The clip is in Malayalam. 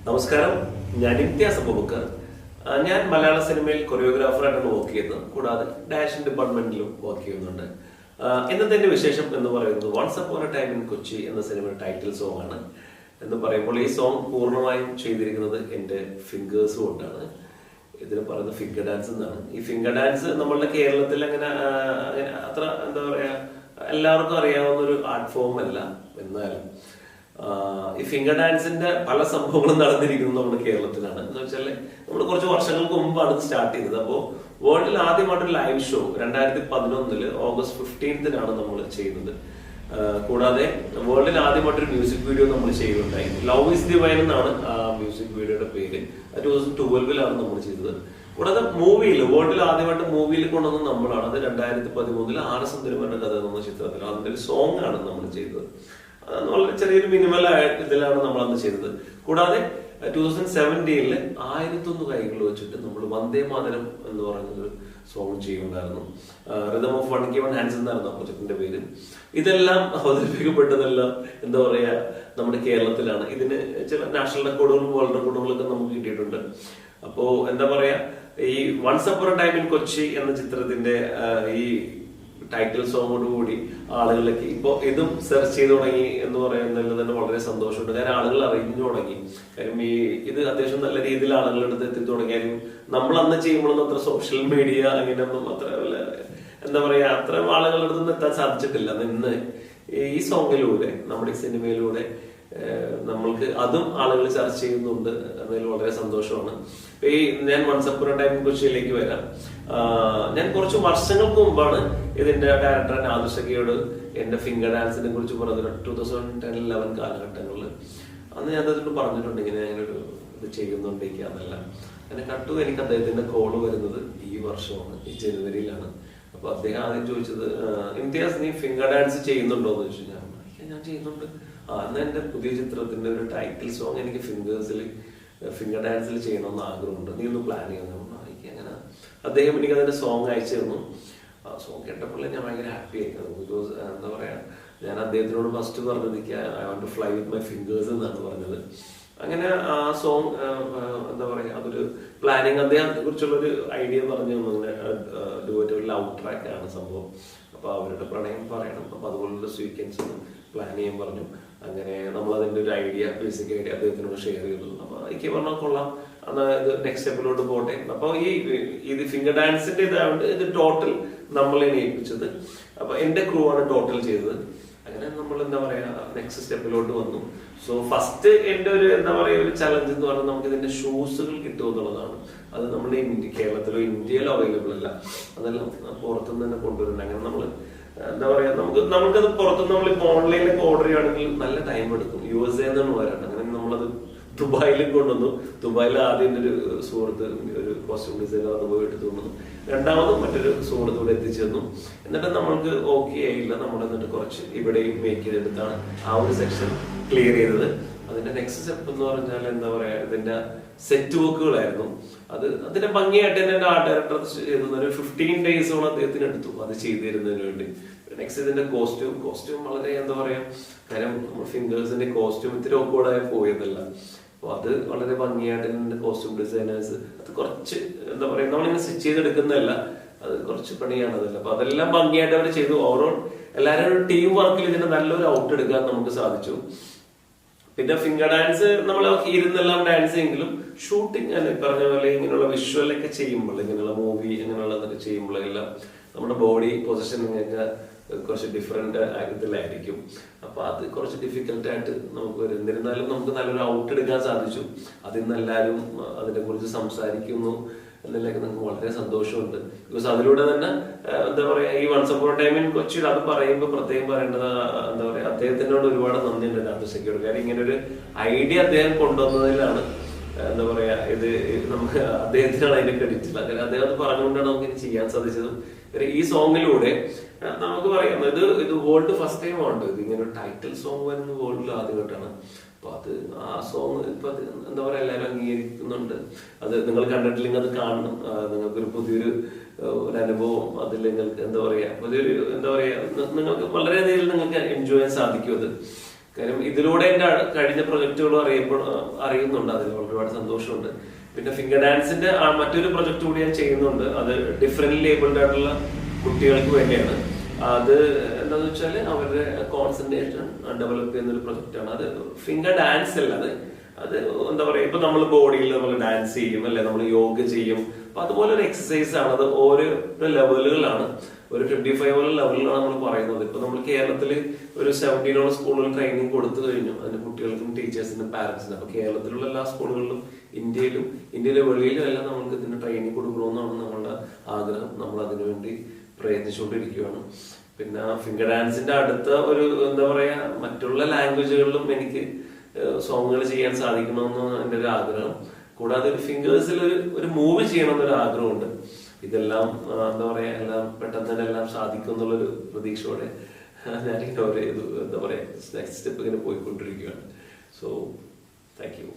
നമസ്കാരം, ഞാൻ ഇംതിയാസ് അബൂബക്കർ. ഞാൻ മലയാള സിനിമയിൽ കൊറിയോഗ്രാഫറായിട്ടാണ് വർക്ക് ചെയ്യുന്നത്. കൂടാതെ ഡയറക്ഷൻ ഡിപ്പാർട്ട്മെന്റിലും വർക്ക് ചെയ്യുന്നുണ്ട്. ഇന്നത്തെ എന്റെ വിശേഷം എന്ന് പറയുന്നത് once upon a time in Kochi എന്ന സിനിമയുടെ ടൈറ്റിൽ സോങ് ആണ്. എന്ന് പറയുമ്പോൾ ഈ സോങ് പൂർണ്ണമായും ചെയ്തിരിക്കുന്നത് എന്റെ ഫിംഗേഴ്സ് കൊണ്ടാണ്. ഇതിന് പറയുന്നത് ഫിംഗർ ഡാൻസ് എന്നാണ്. ഈ ഫിംഗർ ഡാൻസ് നമ്മളുടെ കേരളത്തിൽ അങ്ങനെ അത്ര എന്താ പറയാ എല്ലാവർക്കും അറിയാവുന്ന ഒരു ആർട്ട് ഫോം അല്ല. എന്നാലും ഈ ഫിംഗർ ഡാൻസിന്റെ പല സംഭവങ്ങളും നടന്നിരിക്കുന്നത് നമ്മുടെ കേരളത്തിലാണ്. എന്ന് വെച്ചാൽ നമ്മൾ കുറച്ച് വർഷങ്ങൾക്ക് മുമ്പാണ് ഇത് സ്റ്റാർട്ട് ചെയ്തത്. അപ്പോൾ വേൾഡിൽ ആദ്യമായിട്ടൊരു ലൈവ് ഷോ 2011 ഓഗസ്റ്റ് 15 നമ്മൾ ചെയ്യുന്നത്. കൂടാതെ വേൾഡിൽ ആദ്യമായിട്ടൊരു മ്യൂസിക് വീഡിയോ നമ്മൾ ചെയ്യുന്നുണ്ടായി. ലവ് ഈസ് ഡിവൈൻ എന്നാണ് ആ മ്യൂസിക് വീഡിയോയുടെ പേര്. 2012 നമ്മൾ ചെയ്തത്. കൂടാതെ മൂവിയിൽ വേൾഡിൽ ആദ്യമായിട്ട് മൂവിയിൽ കൊണ്ടുവന്നത് നമ്മളാണ്. അത് 2013 ആർ സുന്ദരമന്റെ കഥ എന്ന ചിത്രത്തിൽ അതിന്റെ ഒരു സോങ് ആണ് നമ്മൾ ചെയ്തത്. വളരെ ചെറിയൊരു മിനിമൽ ഇതിലാണ് നമ്മൾ അന്ന് ചെയ്തത്. കൂടാതെ 2017 1001 കൈകൾ വെച്ചിട്ട് നമ്മൾ വന്ദേ മാതരം എന്ന് പറയുന്നൊരു സോങ് ചെയ്യുന്നുണ്ടായിരുന്നു. റിതം ഓഫ് 1K1 ഹാൻഡ്സ് എന്നായിരുന്നു ആ പ്രൊജക്ടിന്റെ പേര്. ഇതെല്ലാം അവതരിപ്പിക്കപ്പെട്ടതെല്ലാം എന്താ പറയാ നമ്മുടെ കേരളത്തിലാണ്. ഇതിന് ചില നാഷണൽ റെക്കോർഡുകളും വേൾഡ് റെക്കോർഡുകളൊക്കെ നമുക്ക് കിട്ടിയിട്ടുണ്ട്. അപ്പോ എന്താ പറയാ ഈ once upon a time in Kochi എന്ന ചിത്രത്തിന്റെ ഈ ടൈറ്റിൽ സോങ്ങോട് കൂടി ആളുകളിലേക്ക് ഇപ്പൊ ഇതും സെർച്ച് ചെയ്ത് തുടങ്ങി എന്ന് പറയുന്നതിൽ തന്നെ വളരെ സന്തോഷമുണ്ട്. കാരണം ആളുകൾ അറിഞ്ഞു തുടങ്ങി. കാര്യം ഇത് അത്യാവശ്യം നല്ല രീതിയിൽ ആളുകളുടെ അടുത്ത് എത്തി തുടങ്ങിയാലും നമ്മൾ അന്ന് ചെയ്യുമ്പോഴൊന്നും അത്ര സോഷ്യൽ മീഡിയ അങ്ങനെയൊന്നും അത്ര എന്താ പറയാ അത്ര ആളുകളുടെ അടുത്തൊന്നും എത്താൻ സാധിച്ചിട്ടില്ല. ഇന്ന് ഈ സോങ്ങിലൂടെ നമ്മുടെ സിനിമയിലൂടെ നമ്മൾക്ക് അതും ആളുകൾ ചർച്ച ചെയ്യുന്നുണ്ട് എന്നതിൽ വളരെ സന്തോഷമാണ്. ഈ ഞാൻ വൺസ് അപ്പോൺ എ ടൈം കൊച്ചിയിലേക്ക് വരാം. ഞാൻ കുറച്ച് വർഷങ്ങൾക്ക് മുമ്പാണ് ഇതിന്റെ ഡയറക്ടർ ആദർശകയോട് എന്റെ ഫിംഗർ ഡാൻസിനെ കുറിച്ച് പറഞ്ഞത്. 2010-11 കാലഘട്ടങ്ങളിൽ അന്ന് ഞാൻ അതിനോട് പറഞ്ഞിട്ടുണ്ട് ഇങ്ങനെ ഞാനൊരു ഇത് ചെയ്യുന്നുണ്ടെങ്കിൽ അങ്ങനെ കട്ടു. എനിക്ക് അദ്ദേഹത്തിന്റെ കോള് വരുന്നത് ഈ വർഷമാണ്, ഈ ജനുവരിയിലാണ്. അപ്പൊ അദ്ദേഹം ആദ്യം ചോദിച്ചത് ഇംതിയാസ് നീ ഫിംഗർ ഡാൻസ് ചെയ്യുന്നുണ്ടോ എന്ന് ചോദിച്ചു. ഞാൻ ചെയ്യുന്നുണ്ട്. അന്ന് എന്റെ പുതിയ ചിത്രത്തിന്റെ ഒരു ടൈറ്റിൽ സോങ് എനിക്ക് ഫിംഗർ ഡാൻസിൽ ചെയ്യണമെന്ന് ആഗ്രഹമുണ്ട്, നീ ഒന്ന് പ്ലാൻ ചെയ്യുന്നു. അങ്ങനെ അദ്ദേഹം എനിക്ക് അതിന്റെ സോങ് അയച്ചു തന്നു. ആ സോങ് കേട്ടപ്പോൾ ഞാൻ ഭയങ്കര ഹാപ്പി ആയിരുന്നു. ബിക്കോസ് എന്താ പറയാ ഞാൻ അദ്ദേഹത്തിനോട് ഫസ്റ്റ് പറഞ്ഞത് I want to fly with my fingers എന്നാണ് പറഞ്ഞത്. അങ്ങനെ ആ സോങ് എന്താ പറയാ അതൊരു പ്ലാനിങ് അദ്ദേഹത്തെ കുറിച്ചുള്ളൊരു ഐഡിയ പറഞ്ഞു. അങ്ങനെ ഡുവറ്റ് ഒരു ലവ് ട്രാക്ക് ആണ് സംഭവം. അപ്പൊ അവരുടെ പ്രണയം പറയണം, അപ്പൊ അതുപോലുള്ള സ്വീക്വൻസ് പ്ലാൻ ചെയ്യാൻ പറഞ്ഞു. അങ്ങനെ നമ്മൾ അതിന്റെ ഒരു ബേസിക് ഐഡിയ അദ്ദേഹത്തിനോട് ഷെയർ ചെയ്തു. അപ്പൊ എനിക്ക് പറഞ്ഞാൽ കൊള്ളാം, എന്നാൽ ഇത് നെക്സ്റ്റ് സ്റ്റെപ്പിലോട്ട് പോട്ടെ. അപ്പൊ ഇത് ഫിംഗർ ഡാൻസിന്റെ ഇതായതുകൊണ്ട് ഇത് ടോട്ടൽ നമ്മളെ ഏൽപ്പിച്ചത്. അപ്പൊ എന്റെ ക്രൂ ആണ് ടോട്ടൽ ചെയ്തത്. അങ്ങനെ നമ്മൾ എന്താ പറയാ നെക്സ്റ്റ് സ്റ്റെപ്പിലോട്ട് വന്നു. സോ ഫസ്റ്റ് എന്റെ ഒരു എന്താ പറയാ ഒരു ചലഞ്ച് എന്ന് പറഞ്ഞാൽ നമുക്ക് ഇതിന്റെ ഷൂസുകൾ കിട്ടുക എന്നുള്ളതാണ്. അത് നമ്മുടെ കേരളത്തിലോ ഇന്ത്യയിലോ അവൈലബിൾ അല്ല. അതെല്ലാം പുറത്തുനിന്ന് തന്നെ കൊണ്ടുവരുന്നുണ്ട്. അങ്ങനെ നമ്മള് എന്താ പറയാ നമുക്കത് പുറത്തുനിന്ന് നമ്മളിപ്പോ ഓൺലൈനിലൊക്കെ ഓർഡർ ചെയ്യുകയാണെങ്കിൽ നല്ല ടൈം എടുക്കും. USA എന്നാണ് വരാണ്. അങ്ങനെ നമ്മളത് ദുബായിലും കൊണ്ടുവന്നു. ദുബായിൽ ആദ്യം ഒരു സുഹൃത്ത് ഒരു കോസ്റ്റ്യൂം ഡിസൈനർ അത് പോയി എടുത്തു കൊണ്ടുവന്നു. രണ്ടാമതും മറ്റൊരു സുഹൃത്ത് ഇവിടെ എത്തിച്ചു തന്നു. എന്നിട്ട് നമ്മൾക്ക് ഓക്കെ ആയില്ല. നമ്മൾ എന്നിട്ട് കുറച്ച് ഇവിടെയും മേക്ക് ചെയ്തെടുത്താണ് ആ ഒരു സെക്ഷൻ ക്ലിയർ ചെയ്തത്. അതിന്റെ നെക്സ്റ്റ് സ്റ്റെപ്പ് എന്ന് പറഞ്ഞാൽ എന്താ പറയാ ഇതിന്റെ സെറ്റ് വർക്കുകളായിരുന്നു. അതിന്റെ ഭംഗിയായിട്ട് തന്നെ ആർട്ട് ഡയറക്ടർ ചെയ്തത് ഒരു 15 ഡേയ്സോളം അദ്ദേഹത്തിന് എടുത്തു അത് ചെയ്തു തരുന്നതിന് വേണ്ടി. നെക്സ്റ്റ് ഇതിന്റെ കോസ്റ്റ്യൂം വളരെ എന്താ പറയാ കാര്യം ഫിംഗേഴ്സിന്റെ കോസ്റ്റ്യൂം ഇത്തിരി ഓക്കോർഡായി പോയതല്ല. അപ്പൊ അത് വളരെ ഭംഗിയായിട്ട് ഇതിന്റെ കോസ്റ്റ്യൂം ഡിസൈനേഴ്സ് അത് കുറച്ച് എന്താ പറയാ നമ്മളിങ്ങനെ സ്റ്റിച്ച് ചെയ്തെടുക്കുന്നതല്ല, അത് കുറച്ച് പണിയാണ് അതല്ല. അപ്പൊ അതെല്ലാം ഭംഗിയായിട്ട് അവർ ചെയ്തു. ഓവറോൾ എല്ലാവരും ടീം വർക്കിൽ ഇതിന്റെ നല്ലൊരു ഔട്ട് എടുക്കാൻ നമുക്ക് സാധിച്ചു. പിന്നെ ഫിംഗർ ഡാൻസ് നമ്മൾ ഇരുന്നെല്ലാം ഡാൻസ് എങ്കിലും ഷൂട്ടിങ് ഞാൻ പറഞ്ഞ പോലെ ഇങ്ങനെയുള്ള വിഷ്വലൊക്കെ ചെയ്യുമ്പോൾ ഇങ്ങനെയുള്ള മൂവി അങ്ങനെയുള്ളതൊക്കെ ചെയ്യുമ്പോഴെല്ലാം നമ്മുടെ ബോഡി പൊസിഷനിങ് ഒക്കെ കുറച്ച് ഡിഫറെന്റ് ഇതിലായിരിക്കും. അപ്പൊ അത് കുറച്ച് ഡിഫിക്കൽട്ട് ആയിട്ട് നമുക്ക് വരും. എന്നിരുന്നാലും നമുക്ക് നല്ലൊരു ഔട്ട് എടുക്കാൻ സാധിച്ചു. അതിൽ നിന്ന് എല്ലാവരും അതിനെ കുറിച്ച് സംസാരിക്കുന്നു എന്നതിലേക്ക് നമുക്ക് വളരെ സന്തോഷമുണ്ട്. ബിക്കോസ് അതിലൂടെ തന്നെ എന്താ പറയാ ഈ once upon a time in കൊച്ചിയിൽ അത് പറയുമ്പോൾ പ്രത്യേകം പറയേണ്ടത് എന്താ പറയാ അദ്ദേഹത്തിനോട് ഒരുപാട് നന്ദിയുണ്ട് ആദർശയ്ക്കോട്. കാരണം ഇങ്ങനെ ഒരു ഐഡിയ അദ്ദേഹം കൊണ്ടുവന്നതിലാണ് എന്താ പറയാ ഇത് നമുക്ക് അദ്ദേഹത്തിനാണ് അതിന്റെ ക്രെഡിറ്റ്. അങ്ങനെ അദ്ദേഹം അത് പറഞ്ഞുകൊണ്ടാണ് നമുക്ക് ഇനി ചെയ്യാൻ സാധിച്ചതും. ഈ സോങ്ങിലൂടെ നമുക്ക് പറയാം ഇത് വേൾഡ് ഫസ്റ്റ് ടൈം ആണ്. ഇത് ഇങ്ങനെ ടൈറ്റിൽ സോങ് വരുന്നത് വേൾഡിൽ ആദ്യമായിട്ടാണ്. അപ്പൊ അത് ആ സോങ് ഇപ്പൊ എന്താ പറയാ എല്ലാവരും അംഗീകരിക്കുന്നുണ്ട്. അത് നിങ്ങൾ കണ്ടിട്ടില്ലെങ്കിൽ അത് കാണണം. നിങ്ങൾക്കൊരു പുതിയൊരു അനുഭവം അതിൽ നിങ്ങൾക്ക് എന്താ പറയാ പുതിയൊരു എന്താ പറയാ നിങ്ങൾക്ക് വളരെയധികം നിങ്ങൾക്ക് എൻജോയ് ചെയ്യാൻ സാധിക്കും. അത് കാര്യം ഇതിലൂടെ എന്റെ കഴിഞ്ഞ പ്രൊജക്ടുകളും അറിയുന്നുണ്ട്, അതിൽ ഒരുപാട് സന്തോഷമുണ്ട്. പിന്നെ ഫിംഗർ ഡാൻസിന്റെ മറ്റൊരു പ്രൊജക്ട് കൂടി ഞാൻ ചെയ്യുന്നുണ്ട്. അത് ഡിഫറെന്റ് ലേബിൾഡ് ആയിട്ടുള്ള കുട്ടികൾക്ക് വേണ്ടിയാണ്. അത് എന്താന്ന് വെച്ചാൽ അവരുടെ കോൺസെൻട്രേഷൻ ഡെവലപ്പ് ചെയ്യുന്ന ഒരു പ്രൊജക്റ്റാണ്. അത് ഫിംഗർ ഡാൻസ് അല്ല, അത് എന്താ പറയാ, ഇപ്പൊ നമ്മൾ ബോഡിയിൽ നമ്മൾ ഡാൻസ് ചെയ്യും അല്ലെ, നമ്മൾ യോഗ ചെയ്യും. അപ്പൊ അതുപോലെ ഒരു എക്സസൈസ് ആണ്. അത് ഓരോ ലെവലുകളാണ്, ഒരു 25 ലെവലിലാണ് നമ്മൾ പറയുന്നത്. ഇപ്പൊ നമ്മൾ കേരളത്തില് ഒരു 17 സ്കൂളുകൾ ട്രെയിനിങ് കൊടുത്തു കഴിഞ്ഞു, അതിന് കുട്ടികൾക്കും ടീച്ചേഴ്സിനും പാരന്റ്സിനും. അപ്പൊ കേരളത്തിലുള്ള എല്ലാ സ്കൂളുകളിലും ഇന്ത്യയിലെ വെളിയിലും എല്ലാം നമുക്ക് ഇതിന് ട്രെയിനിങ് കൊടുക്കണമെന്നാണ് നമ്മളുടെ ആഗ്രഹം. നമ്മൾ അതിനുവേണ്ടി പ്രയത്നിച്ചുകൊണ്ടിരിക്കുകയാണ്. പിന്നെ ഫിംഗർ ഡാൻസിന്റെ അടുത്ത ഒരു എന്താ പറയാ, മറ്റുള്ള ലാംഗ്വേജുകളിലും എനിക്ക് സോങ്ങുകൾ ചെയ്യാൻ സാധിക്കണമെന്ന് എൻ്റെ ഒരു ആഗ്രഹം. കൂടാതെ ഒരു ഫിംഗേഴ്സിൽ ഒരു മൂവ് ചെയ്യണമെന്നൊരു ആഗ്രഹമുണ്ട്. ഇതെല്ലാം എന്താ പറയാ, എല്ലാം പെട്ടെന്ന് തന്നെ എല്ലാം സാധിക്കും എന്നുള്ളൊരു പ്രതീക്ഷയോടെ ഞാനിങ്ങനെ എന്താ പറയാ നെക്സ്റ്റ് സ്റ്റെപ്പ് ഇങ്ങനെ പോയിക്കൊണ്ടിരിക്കുകയാണ്. So thank you.